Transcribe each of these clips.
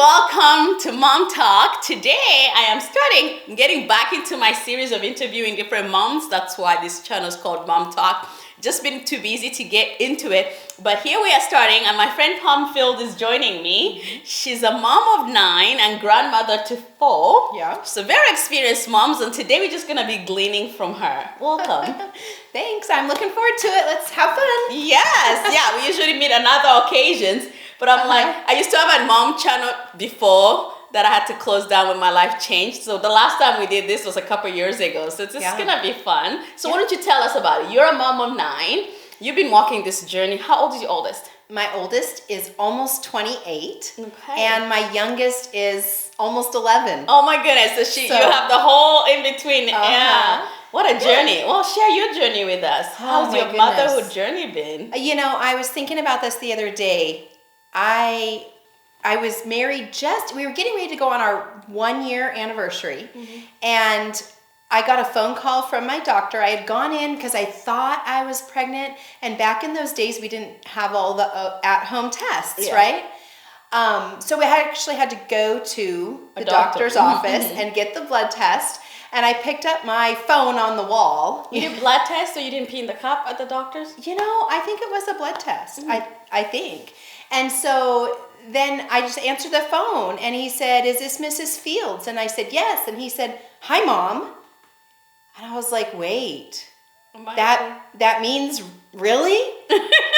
welcome to Mom Talk. Today I am getting back into my series of interviewing different moms. That's why this channel is called Mom Talk. Just been too busy to get into it. But here we are starting, and my friend Pam Fields is joining me. She's a mom of 9 and grandmother to 4. Yeah. So very experienced moms, and today we're just gonna be gleaning from her. Welcome. Thanks. I'm looking forward to it. Let's have fun. Yes, yeah. We usually meet on other occasions, but I'm like, I used to have a mom channel before that I had to close down when my life changed. So the last time we did this was a couple years ago. So it's gonna be fun. So why don't you tell us about it? You're a mom of 9. You've been walking this journey. How old is your oldest? My oldest is almost 28, Okay. and my youngest is almost 11. Oh my goodness! So you have the whole in between. Yeah. What a journey. Well, share your journey with us. How's your motherhood journey been? You know, I was thinking about this the other day. I was married we were getting ready to go on our 1-year anniversary, and I got a phone call from my doctor. I had gone in because I thought I was pregnant, and back in those days we didn't have all the at-home tests, right? So we actually had to go to the doctor's office and get the blood test, and I picked up my phone on the wall. You did blood test, so you didn't pee in the cup at the doctor's? You know, I think it was a blood test. I think. And so then I just answered the phone, and he said, "Is this Mrs. Fields?" And I said, "Yes." And he said, "Hi, Mom." And I was like, "Wait, that means really?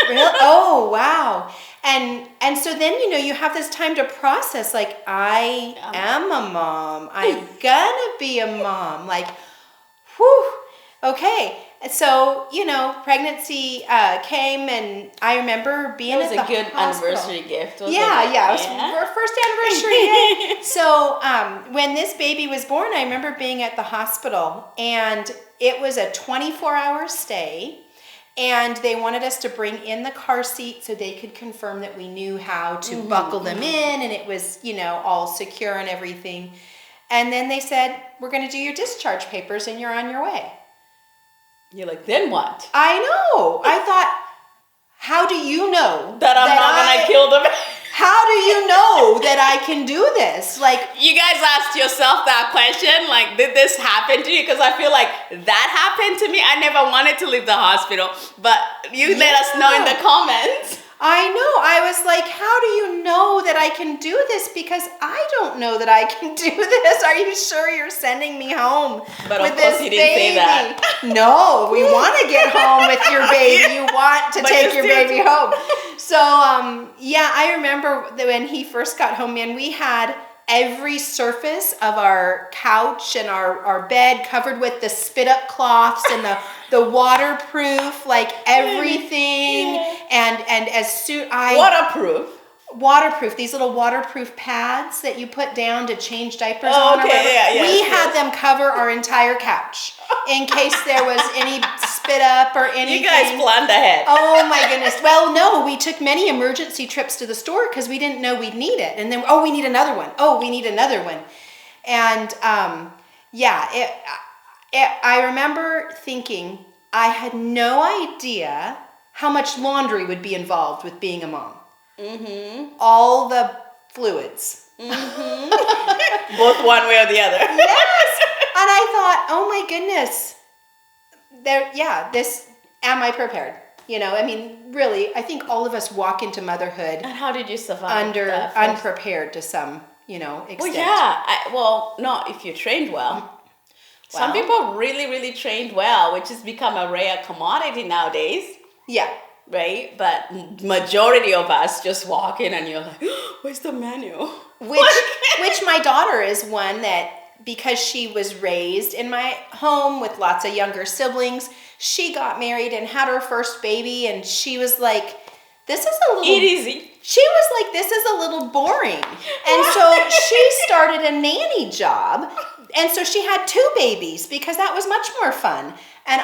Really? Oh, wow." And so then, you know, you have this time to process, like, I am a mom. I'm gonna be a mom. Like, whew, okay. So, you know, pregnancy came, and I remember being at the hospital. It was a good anniversary gift, wasn't it? Yeah, it was our first anniversary. Yay. So when this baby was born, I remember being at the hospital, and it was a 24-hour stay, and they wanted us to bring in the car seat so they could confirm that we knew how to buckle them in, and it was, you know, all secure and everything. And then they said, "We're going to do your discharge papers, and you're on your way." You're like, then what? I know. I thought, how do you know that I'm not gonna kill them? How do you know that I can do this? Like, you guys asked yourself that question, like, did this happen to you? Because I feel like that happened to me. I never wanted to leave the hospital, but you let us know in the comments. I know. I was like, how do you know that I can do this? Because I don't know that I can do this. Are you sure you're sending me home with this baby? Say that. No, we want to get home with your baby. You want to take your baby home. So, I remember that when he first got home, man, we had every surface of our couch and our bed covered with the spit up cloths and the waterproof, like everything. And as soon waterproof, these little waterproof pads that you put down to change diapers on. We had them cover our entire couch in case there was any spit up or anything. You guys planned ahead. Oh my goodness. Well, no, we took many emergency trips to the store because we didn't know we'd need it. And then, we need another one. Oh, we need another one. And I remember thinking I had no idea how much laundry would be involved with being a mom. All the fluids. Both one way or the other. Yes. And I thought, oh my goodness, am I prepared? You know, I mean, really, I think all of us walk into motherhood. And how did you survive? Unprepared to some, extent. Well, not if you trained well. Some people really, really trained well, which has become a rare commodity nowadays. Yeah. Right? But majority of us just walk in and you're like, where's the manual? Which my daughter is one that, because she was raised in my home with lots of younger siblings, she got married and had her first baby, and she was like, this is a little... easy. She was like, this is a little boring. And so she started a nanny job, and so she had 2 babies because that was much more fun. And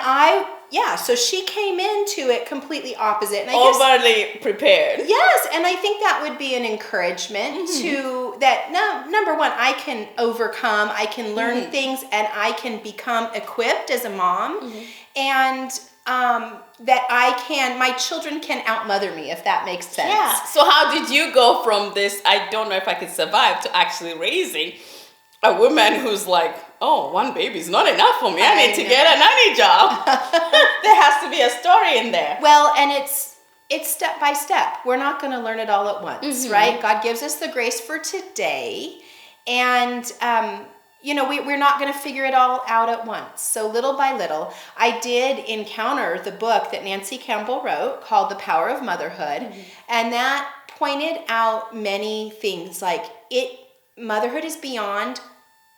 so she came into it completely opposite. And overly prepared. Yes, and I think that would be an encouragement to that. No, number one, I can overcome, I can learn things, and I can become equipped as a mom. And that my children can outmother me, if that makes sense. Yeah. So how did you go from this, I don't know if I could survive, to actually raising a woman who's like, oh, one baby is not enough for me. I need to get a nanny job. There has to be a story in there. Well, and it's step by step. We're not going to learn it all at once, right? God gives us the grace for today. And, we're not going to figure it all out at once. So little by little, I did encounter the book that Nancy Campbell wrote called The Power of Motherhood. And that pointed out many things like motherhood is beyond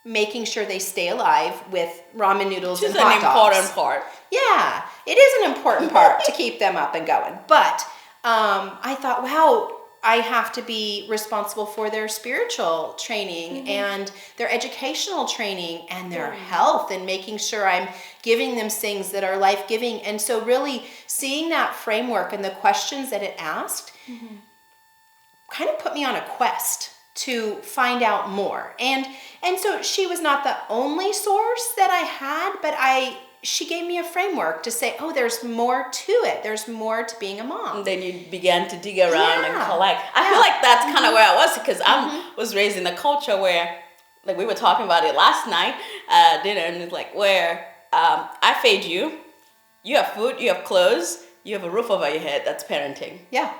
making sure they stay alive with ramen noodles and hot dogs. Which is an important part. Yeah, it is an important part to keep them up and going. But I thought, wow, I have to be responsible for their spiritual training and their educational training and their health, and making sure I'm giving them things that are life-giving. And so really seeing that framework and the questions that it asked kind of put me on a quest to find out more. And so she was not the only source that I had, but she gave me a framework to say, oh, there's more to it. There's more to being a mom. And then you began to dig around and collect. I feel like that's kind of where I was, because I was raised in a culture where, like we were talking about it last night at dinner, and it's like where I feed you, you have food, you have clothes, you have a roof over your head. That's parenting. Yeah.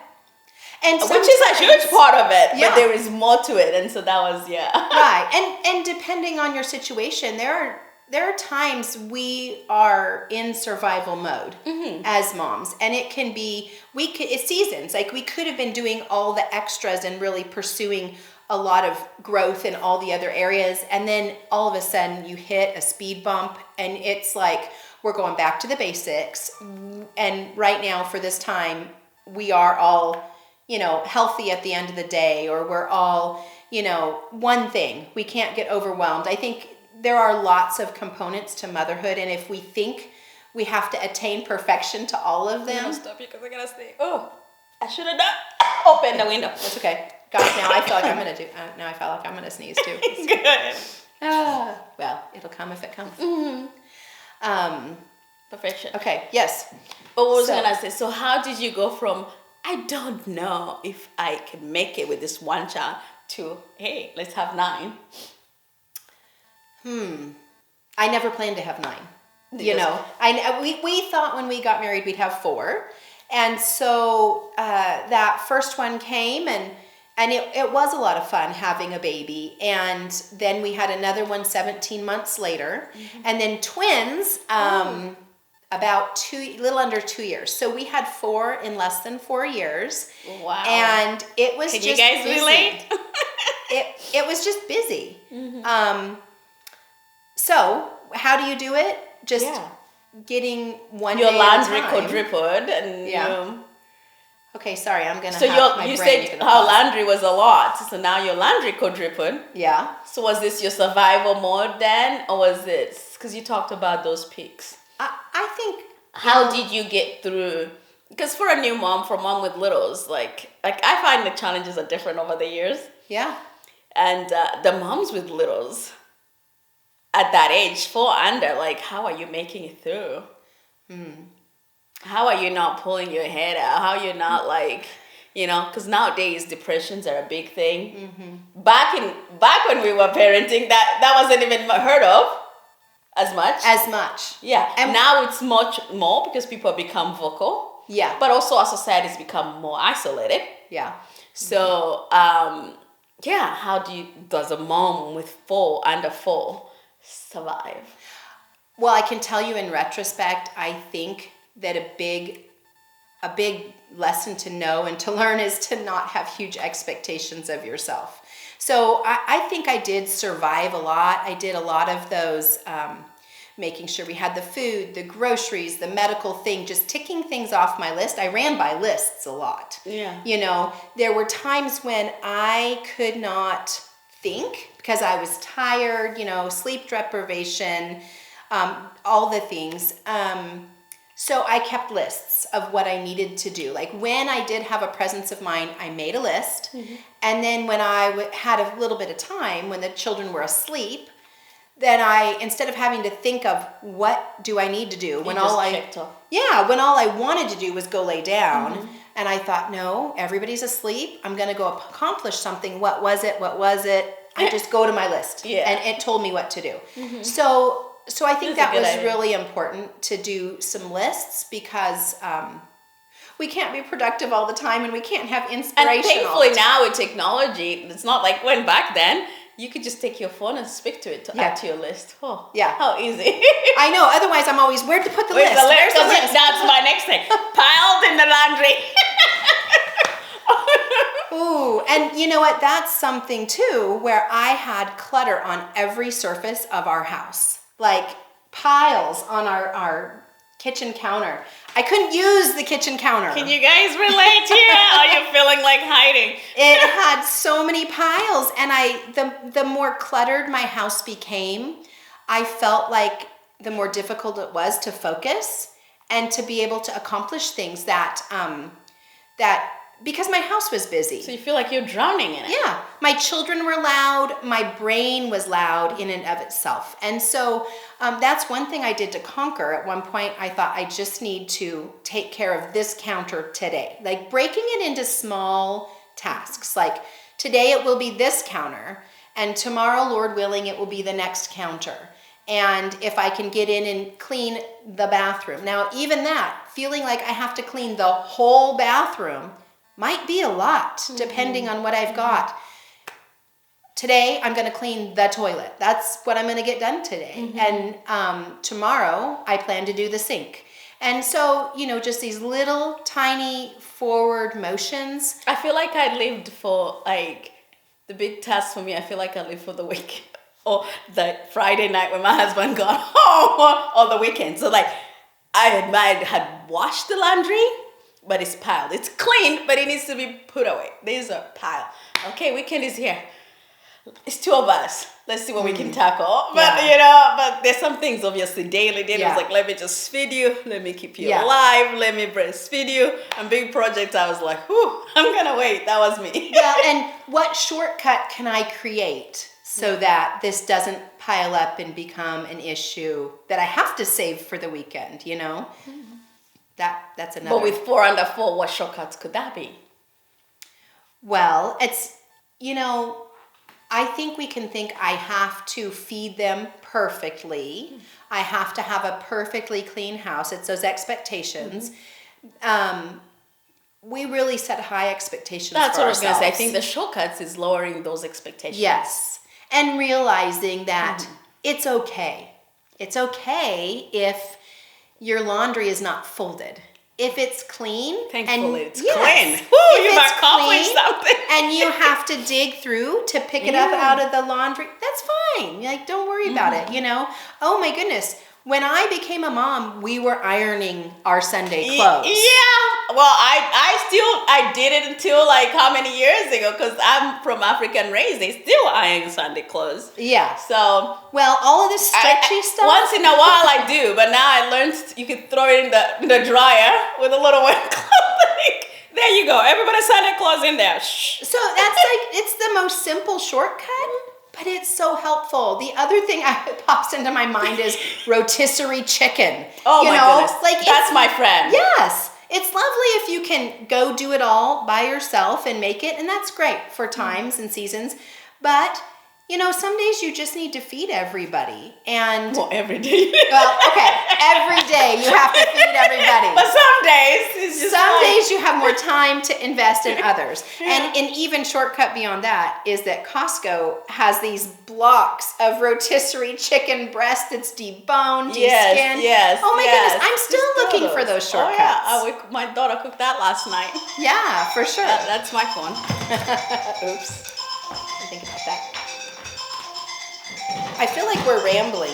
And which is a huge part of it, but there is more to it. And so that was, Right. And depending on your situation, there are times we are in survival mode as moms. And it can be, it's seasons. Like we could have been doing all the extras and really pursuing a lot of growth in all the other areas. And then all of a sudden you hit a speed bump, and it's like, we're going back to the basics. And right now for this time, we are all, healthy at the end of the day, or we're all, one thing. We can't get overwhelmed. I think there are lots of components to motherhood, and if we think we have to attain perfection to all of them. I'm gonna stop you because I gotta say, I should have not opened the window. That's okay. Gosh, now I feel like I'm gonna sneeze too. Good. Well, it'll come if it comes. Perfection. Okay. Yes. But what was I gonna say? So how did you go from, I don't know if I can make it with this one child, to, hey, let's have 9? I never planned to have 9. We thought when we got married we'd have 4, and so that first one came, and it was a lot of fun having a baby, and then we had another one 17 months later, and then twins. About little under 2 years. So we had 4 in less than 4 years. Wow. And it was Can just you guys busy. relate? It was just busy. So how do you do it? Just getting one your day laundry at a time. quadrupled, and Okay, sorry, I'm gonna. So you said how laundry was a lot. So now your laundry quadrupled. Yeah. So was this your survival mode then, or was it because you talked about those peaks? I think. How did you get through? Because for a new mom, for mom with littles, like I find the challenges are different over the years. Yeah. And the moms with littles at that age, 4 under, like how are you making it through? How are you not pulling your head out? How are you not because nowadays depressions are a big thing. Back when we were parenting, that wasn't even heard of. As much. Yeah. And now it's much more because people become vocal. Yeah. But also our society's become more isolated. Yeah. So, how does a mom with 4 under 4 survive? Well, I can tell you in retrospect, I think that a big lesson to know and to learn is to not have huge expectations of yourself. So I think I did survive a lot. I did a lot of those, making sure we had the food, the groceries, the medical thing, just ticking things off my list. I ran by lists a lot. Yeah. There were times when I could not think because I was tired, sleep deprivation, all the things. So I kept lists of what I needed to do. Like when I did have a presence of mind, I made a list. And then when I had a little bit of time, when the children were asleep, then instead of having to think of what do I need to do when checked off. when all I wanted to do was go lay down, and I thought, no, everybody's asleep. I'm going to go accomplish something. What was it? I just go to my list, and it told me what to do. So I think that was really important to do some lists, because we can't be productive all the time, and we can't have inspiration. And thankfully now with technology, it's not like when back then. You could just take your phone and speak to it to add to your list. Oh, yeah. How easy. I know. Otherwise, I'm always, where'd to put the list? Where's the list? That's my next thing. Piled in the laundry. Ooh, and you know what? That's something too, where I had clutter on every surface of our house. Like piles on our kitchen counter. I couldn't use the kitchen counter. Can you guys relate here? Are you feeling like hiding? It had so many piles, and the more cluttered my house became, I felt like the more difficult it was to focus and to be able to accomplish things that because my house was busy. So you feel like you're drowning in it. Yeah. My children were loud. My brain was loud in and of itself. And so that's one thing I did to conquer. At one point, I thought I just need to take care of this counter today. Like breaking it into small tasks. Like today it will be this counter, and tomorrow, Lord willing, it will be the next counter. And if I can get in and clean the bathroom. Now, even that, feeling like I have to clean the whole bathroom might be a lot, depending on what I've got. Today, I'm going to clean the toilet. That's what I'm going to get done today. And tomorrow, I plan to do the sink. And so, just these little tiny forward motions. I feel like I lived for, the big task for me, I feel like I lived for the week. Or the Friday night when my husband got home, or the weekend. So, I had washed the laundry, but it's piled. It's clean, but it needs to be put away. There's a pile. Okay, weekend is here. It's 2 of us. Let's see what we can tackle. But, but there's some things, obviously, daily. I was like, let me just feed you. Let me keep you alive. Let me breastfeed you. And big project, I was like, whew, I'm going to wait. That was me. Yeah, and what shortcut can I create so that this doesn't pile up and become an issue that I have to save for the weekend, That's another. But with 4 under 4, what shortcuts could that be? Well, it's, I think we can think I have to feed them perfectly. I have to have a perfectly clean house. It's those expectations. We really set high expectations That's for what ourselves. I was going to say. I think the shortcuts is lowering those expectations. Yes. And realizing that it's okay. It's okay if your laundry is not folded. If it's clean. Thankfully, it's clean. Woo, you've accomplished something. And you have to dig through to pick it up out of the laundry. That's fine. Don't worry about it, Oh my goodness. When I became a mom, we were ironing our Sunday clothes. Yeah. Well, I did it until how many years ago? Because I'm from African raised. They still iron Sunday clothes. Yeah. So. Well, all of this stretchy stuff. Once in a while I do, but now I learned you can throw it in the dryer with a little wet cloth. There you go. Everybody Sunday clothes in there. Shh. So that's it's the most simple shortcut. But it's so helpful. The other thing that pops into my mind is rotisserie chicken. Oh my goodness. That's my friend. Yes. It's lovely if you can go do it all by yourself and make it. And that's great for times and seasons. But, some days you just need to feed everybody. And every day. Well, okay. Every day you have to feed everybody. But some days it's just days you have more time to invest in others. And an even shortcut beyond that is that Costco has these blocks of rotisserie chicken breast that's deboned, de-skinned. Yes. Oh my goodness, I'm still looking for those shortcuts. Oh yeah, my daughter cooked that last night. Yeah, for sure. That's my phone. Oops. I think about that. I feel like we're rambling.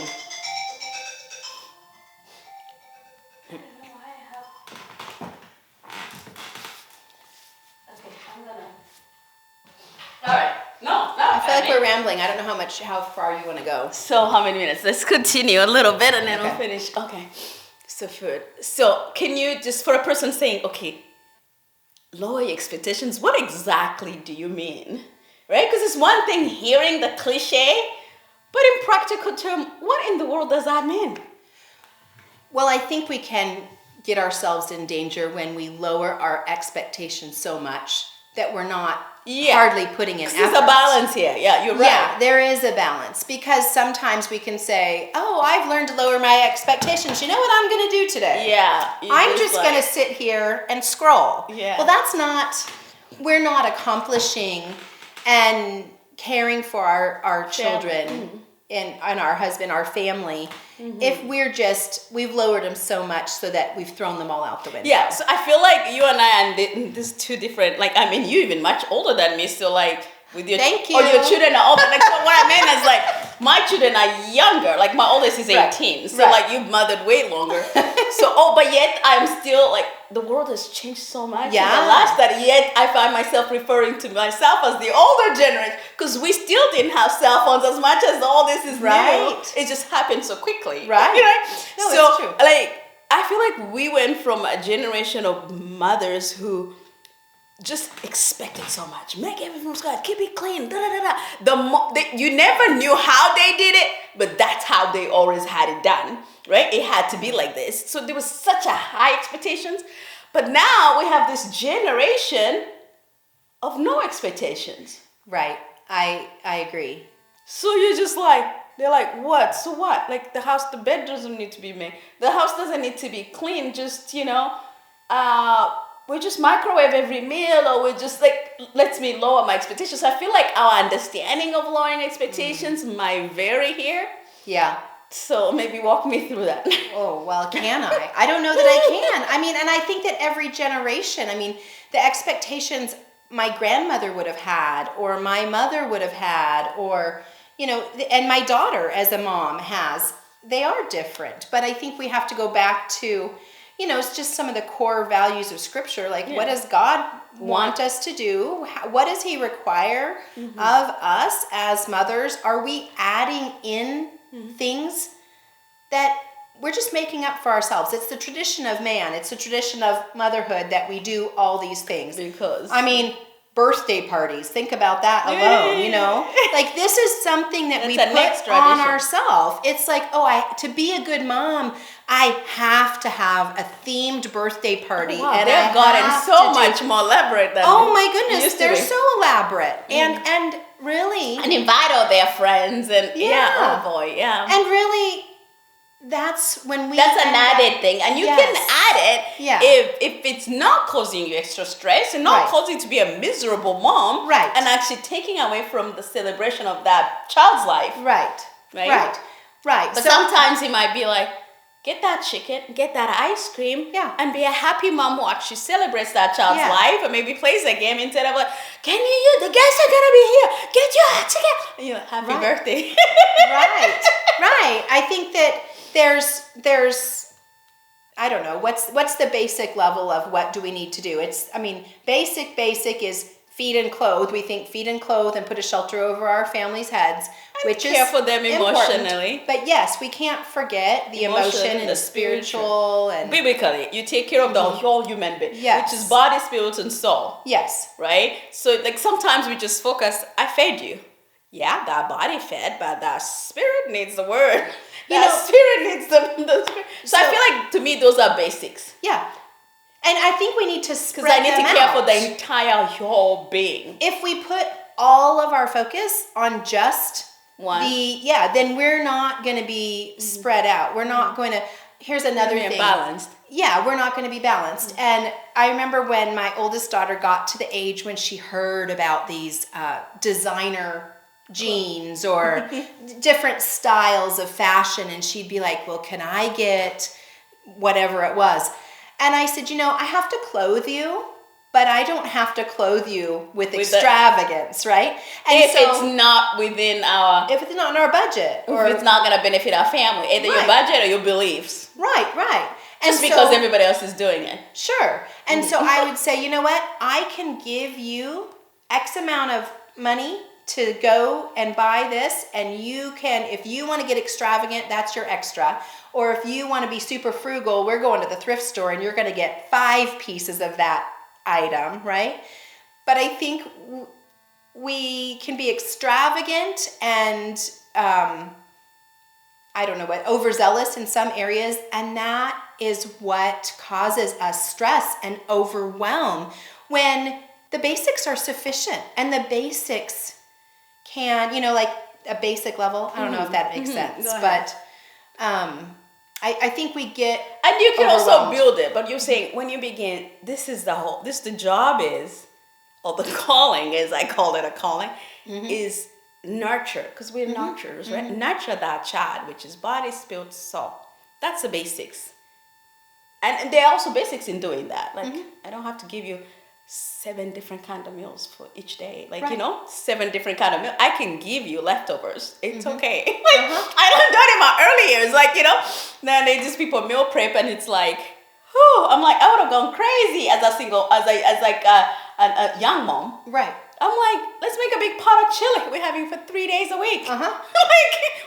All right. No. I feel like we're rambling. I don't know how far you want to go. So how many minutes? Let's continue a little bit and then we'll finish. Okay. So food. So can you just, for a person saying, okay, lower your expectations, what exactly do you mean? Right? Because it's one thing hearing the cliche, But in practical term, what in the world does that mean? Well, I think we can get ourselves in danger when we lower our expectations so much that we're not hardly putting in effort. There's a balance here. Yeah, you're right. Yeah, there is a balance, because sometimes we can say, oh, I've learned to lower my expectations. You know what I'm going to do today? Yeah. I'm just going to sit here and scroll. Yeah. Well, we're not accomplishing and caring for our children and our husband, our family, if we've lowered them so much so that we've thrown them all out the window. Yeah, so I feel like you and I and this two different, like, I mean, you even much older than me, so like, with your, Thank you. Or your children are older. Like, so what I mean is like, my children are younger. Like, my oldest is 18, so like, you've mothered way longer. So, but yet I'm still like, the world has changed so much in the last that, yet I find myself referring to myself as the older generation, because we still didn't have cell phones as much as all this is new. It just happened so quickly. Right. You know? No, so, it's true. like, I feel like we went from a generation of mothers who just expected so much. Make everything from scratch. Keep it clean. Da, da, da, da. You never knew how they did it, but that's how they always had it done, right? It had to be like this. So there was such a high expectations. But now we have this generation of no expectations. Right. I agree. So you're just like, they're like, what? So what? Like, the bed doesn't need to be made. The house doesn't need to be clean. Just, we just microwave every meal, or we just like, lets me lower my expectations. I feel like our understanding of lowering expectations might vary here. Yeah. So maybe walk me through that. Oh, well, can I? I don't know that I can. I mean, and I think that every generation, the expectations my grandmother would have had, or my mother would have had, or, and my daughter as a mom has, they are different. But I think we have to go back to, it's just some of the core values of Scripture. Like, what does God want us to do? What does He require of us as mothers? Are we adding in things that we're just making up for ourselves? It's the tradition of man. It's the tradition of motherhood that we do all these things. Because birthday parties. Think about that alone, Like, this is something that we put on ourselves. It's like, to be a good mom, I have to have a themed birthday party. Wow, and they've gotten so much more elaborate than my goodness, they're so elaborate. And really, and invite all their friends and oh boy, and really, that's when that's an added thing, and you can add it if it's not causing you extra stress and not causing you to be a miserable mom, and actually taking away from the celebration of that child's life, right. But sometimes it might be like, get that chicken, get that ice cream, and be a happy mom who actually celebrates that child's life, and maybe plays a game instead of like, the guests are gonna be here, get your chicken, happy birthday. Right. I think that there's I don't know, what's the basic level of what do we need to do? It's, basic is feed and clothe. We think feed and clothe and put a shelter over our families' heads, which is care for them emotionally. But yes, we can't forget the emotion and the spiritual and biblically, you take care of the whole human being, which is body, spirit, and soul. Yes. Right? So like sometimes we just focus, I fed you. Yeah, that body fed, but that spirit needs the word. Spirit needs the spirit. So I feel like, to me, those are basics. Yeah. And I think we need to spread because I need to care out. for the entire whole being. If we put all of our focus on just one, then we're not going to be spread out. We're not going to. Here's another thing. Balanced. Yeah, we're not going to be balanced. And I remember when my oldest daughter got to the age when she heard about these designer jeans or different styles of fashion, and she'd be like, well, can I get whatever it was? And I said, I have to clothe you, but I don't have to clothe you with extravagance, right? And if it's not in our budget, or if it's not going to benefit our family, either your budget or your beliefs. Right. Just because everybody else is doing it. Sure. And so I would say, you know what? I can give you X amount of money to go and buy this, and you can, if you want to get extravagant, that's your extra. Or if you want to be super frugal, we're going to the thrift store and you're going to get 5 pieces of that item, right? But I think we can be extravagant and I don't know what, overzealous in some areas, and that is what causes us stress and overwhelm when the basics are sufficient and the basics can, like a basic level. I don't know if that makes sense, but I think we get and you can also overwhelmed. build it. But you're saying when you begin, this the job is, or the calling is, I call it a calling, is nurture, because we're nurturers, right? Nurture that child, which is body, spirit, soul. That's the basics. And there are also basics in doing that. Like, I don't have to give you 7 different kind of meals for each day. Like, 7 different kind of meals. I can give you leftovers. It's okay. Like, I learned that in my early years. Like, then they just people meal prep, and it's like, whew, I'm like, I would have gone crazy as a young mom. Right. I'm like, let's make a big pot of chili. We're having for 3 days a week. Like,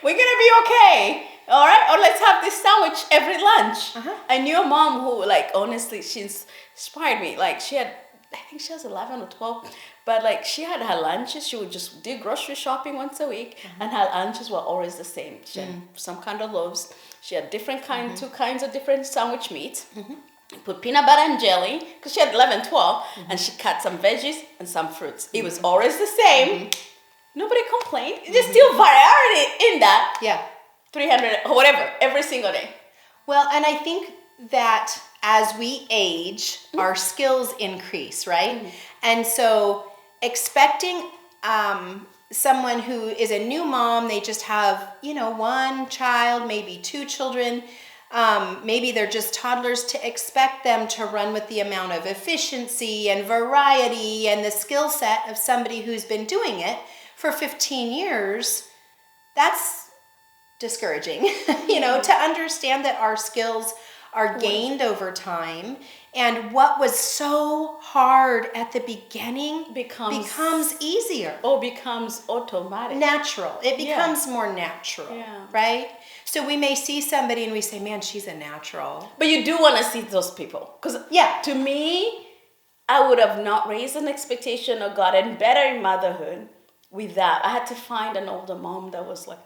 we're gonna be okay. All right? Or let's have this sandwich every lunch. I knew a mom who, like, honestly, she inspired me. Like, I think she was 11 or 12, but like she had her lunches. She would just do grocery shopping once a week, and her lunches were always the same. She had some kind of loaves. She had different 2 kinds of different sandwich meats. Put peanut butter and jelly, because she had 11, 12, and she cut some veggies and some fruits. It was always the same. Nobody complained. There's still variety in that. Yeah. 300 or whatever, every single day. Well, and I think that as we age, our skills increase, right? And so expecting someone who is a new mom, they just have, 1 child, maybe 2 children, maybe they're just toddlers, to expect them to run with the amount of efficiency and variety and the skill set of somebody who's been doing it for 15 years, that's discouraging, to understand that our skills are gained over time, and what was so hard at the beginning becomes easier. Or becomes automatic. Natural. It becomes more natural, right? So we may see somebody and we say, man, she's a natural. But you do want to see those people. Because to me, I would have not raised an expectation or gotten better in motherhood without. I had to find an older mom that was like,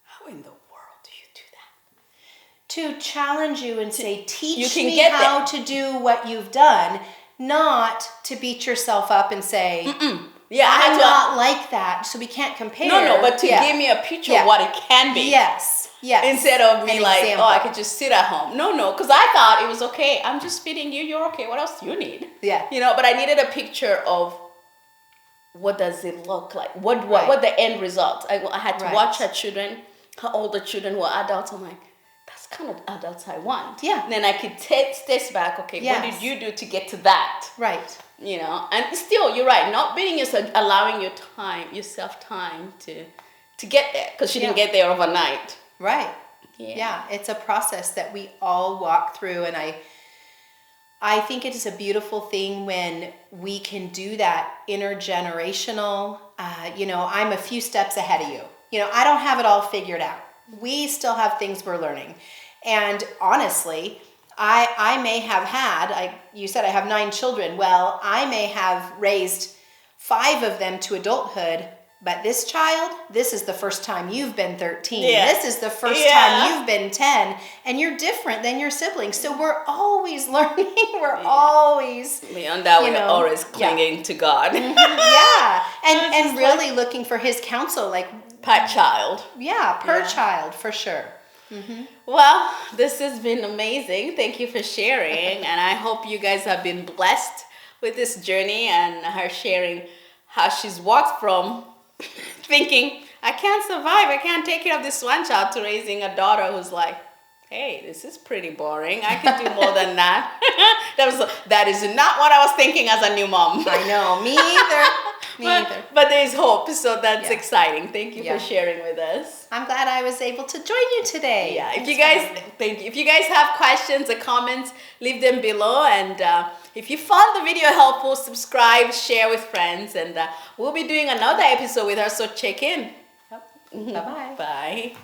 how in the world do you do that? To challenge you and say, teach me how to do what you've done, not to beat yourself up and say, yeah, I'm not like that, so we can't compare. No, but to give me a picture of what it can be. Yes. Instead of me like, I could just sit at home. No, because I thought it was okay. I'm just feeding you. You're okay. What else do you need? Yeah. But I needed a picture of what does it look like? What the end result? I had to watch her children, her older children were adults. I'm like, that's kind of adults I want. Yeah. And then I could take steps back. Okay, what did you do to get to that? Right. And still, you're right. Not beating yourself, allowing yourself time to get there, because she didn't get there overnight. Right. Yeah. It's a process that we all walk through, and I think it is a beautiful thing when we can do that intergenerational. I'm a few steps ahead of you. I don't have it all figured out. We still have things we're learning. And honestly, I may have had, you said I have 9 children. Well, I may have raised 5 of them to adulthood, but this child, this is the first time you've been 13. Yeah. This is the first time you've been 10, and you're different than your siblings. So we're always learning. We're always beyond that, we're always clinging to God. Yeah, and really looking for His counsel, like per child. Yeah, per child for sure. Well, this has been amazing. Thank you for sharing, and I hope you guys have been blessed with this journey and her sharing how she's walked from thinking, I can't survive, I can't take care of this one child, to raising a daughter who's like, hey, this is pretty boring. I can do more than that. That is not what I was thinking as a new mom. I know, me either. But there's hope, so that's exciting. Thank you for sharing with us. I'm glad I was able to join you today. Yeah, thank you. If you guys have questions or comments, leave them below. And if you found the video helpful, subscribe, share with friends, and we'll be doing another episode with her. So check in. Yep. Bye-bye. Bye.